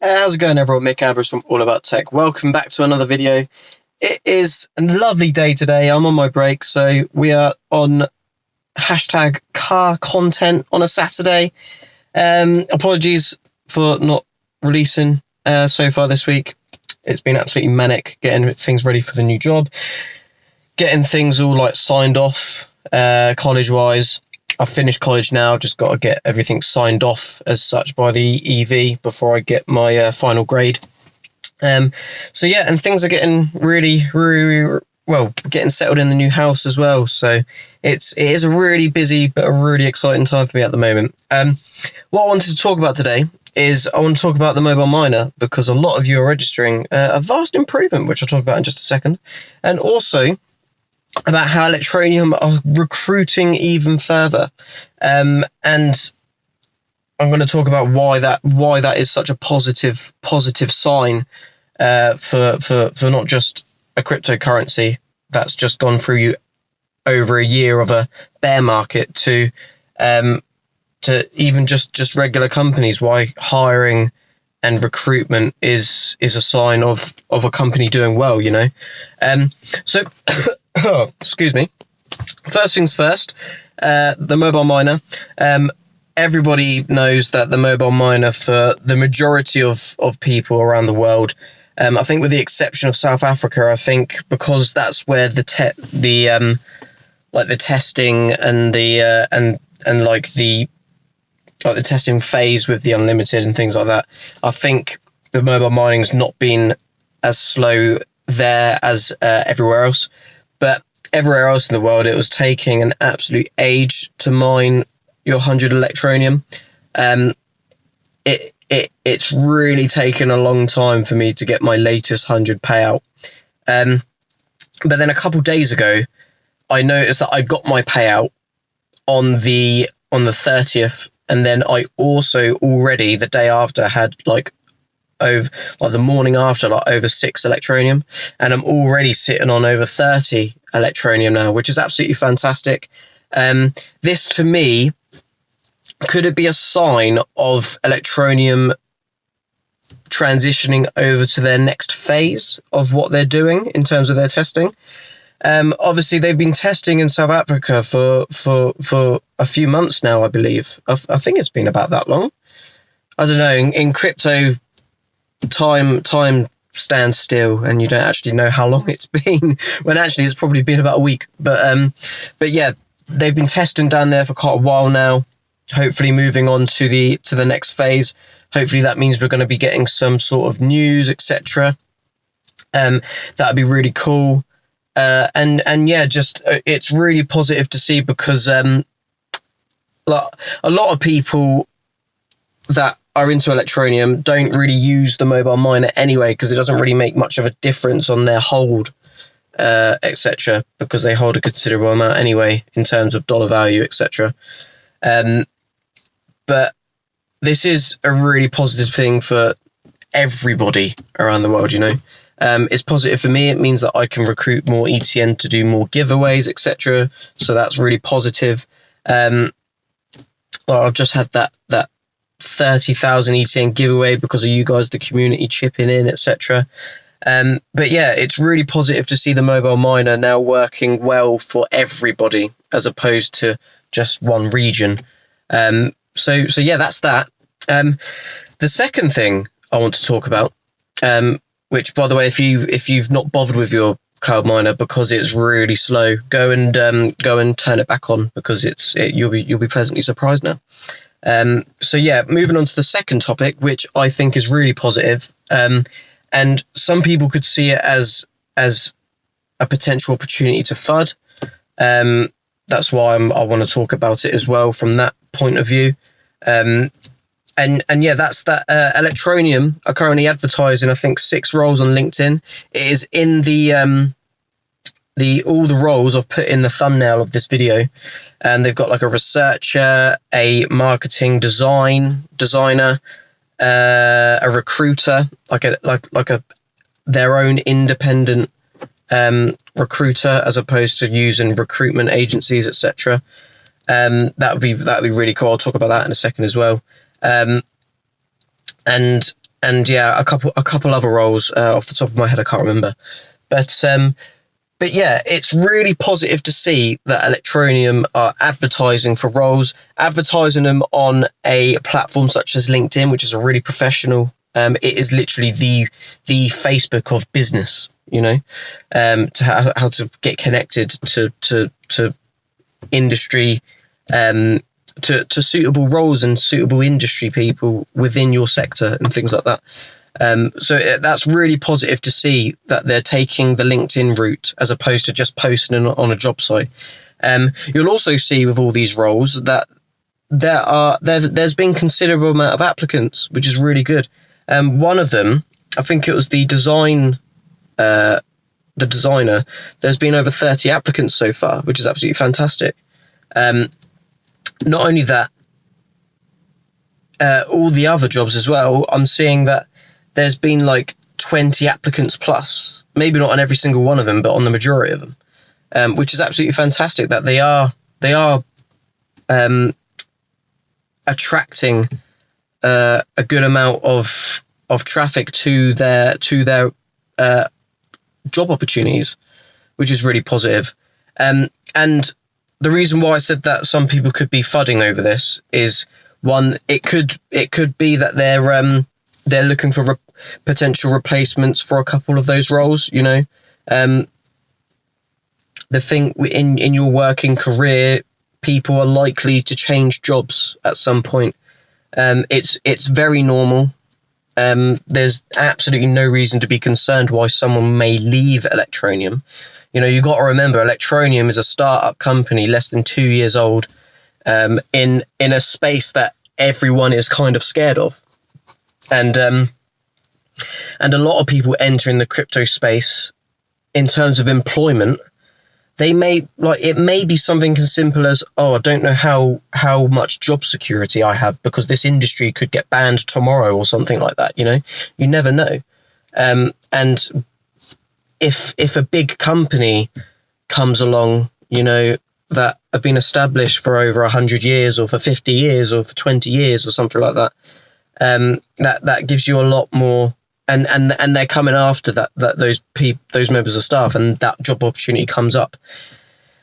How's it going, everyone? Mick Abrams from All About Tech. Welcome back to another video. It is a lovely day today. I'm on my break, so we are on hashtag car content on a Saturday. Apologies for not releasing so far this week. It's been absolutely manic getting things ready for the new job, getting things all like signed off college-wise. I've finished college now, just got to get everything signed off as such by the EV before I get my final grade. So yeah, and things are getting really well, getting settled in the new house as well. So it is a really busy but a really exciting time for me at the moment. What I wanted to talk about today is I want to talk about the mobile miner, because a lot of you are registering a vast improvement, which I'll talk about in just a second, and also about how Electroneum are recruiting even further, and I'm going to talk about why that is such a positive sign for not just a cryptocurrency that's just gone through over a year of a bear market to even just regular companies. Why hiring and recruitment is a sign of a company doing well, you know. So excuse me. First things first, the mobile miner. Everybody knows that the mobile miner, for the majority of people around the world, I think with the exception of South Africa, I think because that's where the testing and the testing phase with the unlimited and things like that, I think the mobile mining's not been as slow there as everywhere else. But everywhere else in the world, it was taking an absolute age to mine your 100 Electroneum. It's really taken a long time for me to get my latest 100 payout. But then a couple days ago, I noticed that I got my payout on the 30th, and then I also already the day after had the morning after over 6 Electroneum, and I'm already sitting on over 30 Electroneum now, which is absolutely fantastic. This to me, could it be a sign of Electroneum transitioning over to their next phase of what they're doing in terms of their testing? Obviously they've been testing in South Africa for a few months now, I believe. I think it's been about that long. I don't know, in crypto, time stands still and you don't actually know how long it's been, when actually it's probably been about a week. But yeah, they've been testing down there for quite a while now, hopefully moving on to the next phase. Hopefully that means we're going to be getting some sort of news, etc. That'd be really cool. And yeah, just it's really positive to see, because a lot of people that are into Electroneum don't really use the mobile miner anyway, because it doesn't really make much of a difference on their hold, etc., because they hold a considerable amount anyway in terms of dollar value, etc. But this is a really positive thing for everybody around the world, you know. It's positive for me. It means that I can recruit more ETN to do more giveaways, etc. So that's really positive. I've just had that 30,000 ETN giveaway because of you guys, the community chipping in, etc. But yeah, it's really positive to see the mobile miner now working well for everybody as opposed to just one region. So yeah, that's that. The second thing I want to talk about, which, by the way, if you've not bothered with your cloud miner because it's really slow, go and turn it back on, because you'll be pleasantly surprised now. So yeah, moving on to the second topic, which I think is really positive, and some people could see it as a potential opportunity to FUD. That's why I want to talk about it as well from that point of view. And yeah, that's that. Electroneum are currently advertising, I think, 6 roles on LinkedIn. It is in all the roles I've put in the thumbnail of this video, and they've got like a researcher, a marketing designer, a recruiter, like their own independent recruiter, as opposed to using recruitment agencies, etc. That would be really cool. I'll talk about that in a second as well. And and yeah, a couple other roles off the top of my head I can't remember, but yeah, it's really positive to see that Electroneum are advertising for roles, advertising them on a platform such as LinkedIn, which is a really professional. It is literally the Facebook of business, to how to get connected to industry, to suitable roles and suitable industry people within your sector and things like that. So that's really positive to see that they're taking the LinkedIn route as opposed to just posting on a job site. You'll also see with all these roles that there's been considerable amount of applicants, which is really good. One of them, I think it was the designer. There's been over 30 applicants so far, which is absolutely fantastic. Not only that, all the other jobs as well, I'm seeing that there's been like 20 applicants plus, maybe not on every single one of them, but on the majority of them, which is absolutely fantastic that they are attracting a good amount of traffic to their job opportunities, which is really positive. And the reason why I said that some people could be fudding over this is, one, it could be that they're looking for potential replacements for a couple of those roles. The thing in your working career, people are likely to change jobs at some point. It's very normal. There's absolutely no reason to be concerned why someone may leave Electroneum. You got to remember, Electroneum is a startup company, less than 2 years old, in a space that everyone is kind of scared of. And a lot of people entering the crypto space in terms of employment, it may be something as simple as, I don't know how much job security I have because this industry could get banned tomorrow or something like that. You never know. And if a big company comes along, that have been established for over 100 years or for 50 years or for 20 years or something like that, that gives you a lot more, and they're coming after those members of staff, and that job opportunity comes up,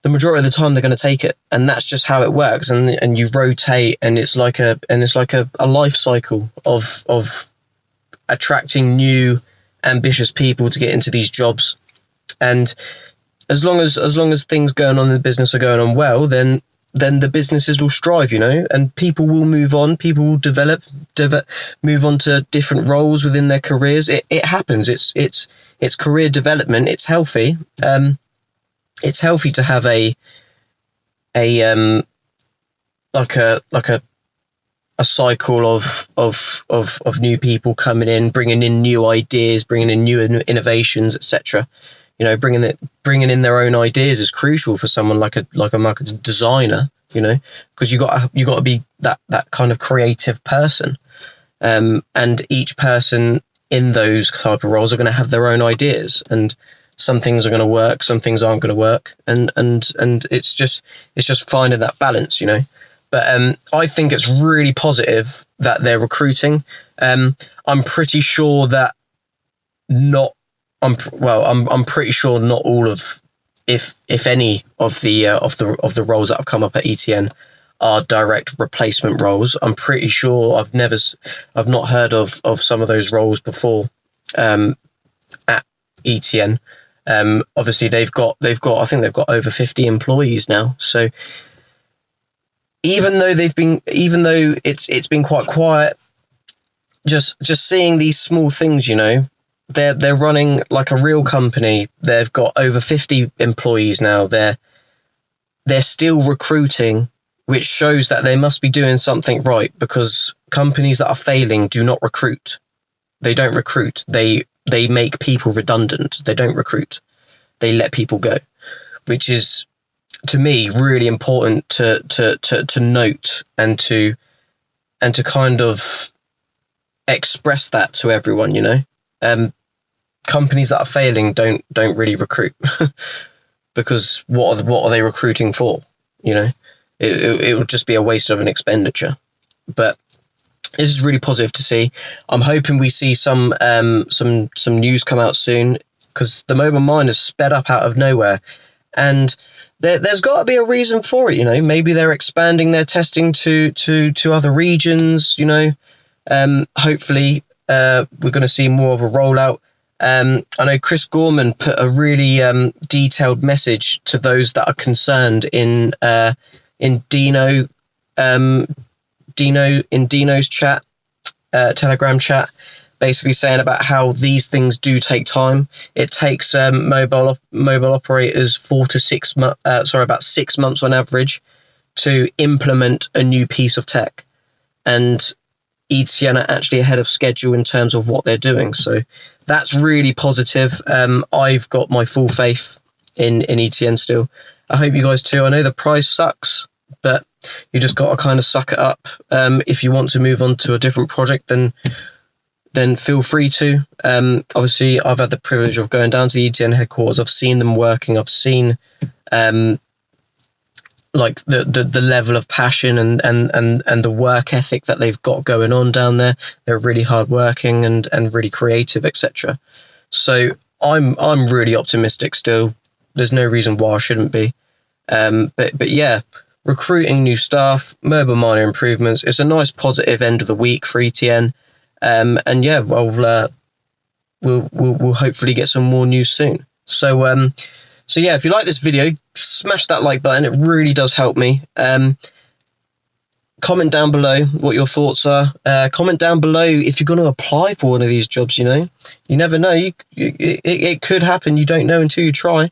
the majority of the time they're going to take it, and that's just how it works. And you rotate, and it's like a life cycle of attracting new ambitious people to get into these jobs. And as long as things going on in the business are going on well, then the businesses will strive, and people will move on. People will develop, move on to different roles within their careers. It happens. It's career development. It's healthy. It's healthy to have a cycle of new people coming in, bringing in new ideas, bringing in new innovations, etc. Bringing in their own ideas is crucial for someone like a marketing designer, because you got to be that kind of creative person. And each person in those type of roles are going to have their own ideas, and some things are going to work, some things aren't going to work, and it's just finding that balance, But I think it's really positive that they're recruiting. I'm pretty sure that I'm pretty sure not all of, if any of the roles that have come up at ETN are direct replacement roles. I'm pretty sure I've not heard of some of those roles before at ETN. Obviously I think they've got over 50 employees now. So even though it's been quite quiet, just seeing these small things, they're running like a real company. They've got over 50 employees now. They're still recruiting, which shows that they must be doing something right, because companies that are failing do not recruit. They don't recruit. They make people redundant. They don't recruit. They let people go, which is, to me, really important to note and to kind of express that to everyone. Companies that are failing don't really recruit because what are they recruiting for? It would just be a waste of an expenditure. But this is really positive to see. I'm hoping we see some news come out soon, because the mobile mine has sped up out of nowhere, and there's got to be a reason for it. Maybe they're expanding their testing to other regions. Hopefully we're going to see more of a rollout. I know Chris Gorman put a really detailed message to those that are concerned in Dino. In Dino's chat, Telegram chat, basically saying about how these things do take time. It takes mobile operators about 6 months on average to implement a new piece of tech, and ETN are actually ahead of schedule in terms of what they're doing. So that's really positive. I've got my full faith in ETN still. I hope you guys too. I know the price sucks, but you just got to kind of suck it up. If you want to move on to a different project, then feel free to. Obviously, I've had the privilege of going down to the ETN headquarters. I've seen them working. I've seen like the level of passion and the work ethic that they've got going on down there. They're really hardworking and really creative, etc. So I'm really optimistic still. There's no reason why I shouldn't be. But yeah, recruiting new staff, mobile miner improvements. It's a nice positive end of the week for ETN. And yeah, well, we'll hopefully get some more news soon. So yeah, if you like this video, smash that like button. It really does help me. Comment down below what your thoughts are. Comment down below if you're going to apply for one of these jobs. You never know. It could happen. You don't know until you try.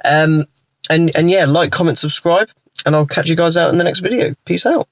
And yeah, like, comment, subscribe, and I'll catch you guys out in the next video. Peace out.